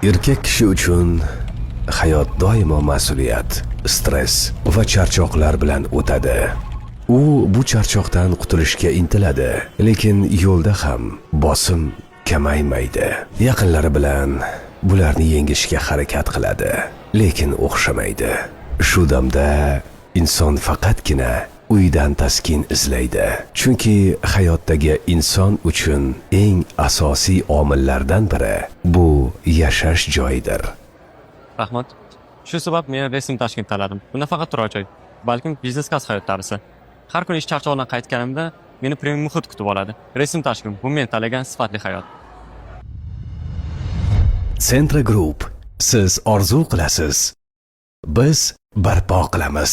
Erkak kishi uchun hayot doimo mas'uliyat, stress va charchoqlar bilan o'tadi. U bu charchoqdan qutulishga intiladi, lekin yo'lda ham bosim kamaymaydi. Yaqinlari bilan bularni yengishga harakat qiladi, lekin o'xshamaydi. Shu damda inson faqatgina uydan taskin izlaydi. Chunki hayotdagi inson uchun eng asosiy omillardan biri bu yashash joyidir. Rahmat. Shu sabab men rasm Toshkent tanladim. Bunda faqat turar joy, balkim biznes klass hayot tarzi. Har kuni ish charchog'idan qaytganimda meni premium muhit kutib oladi. Rasm Toshkent bu men tanlagan sifatli hayot. Centra Group, siz orzu qilasiz, biz barpo qilamiz.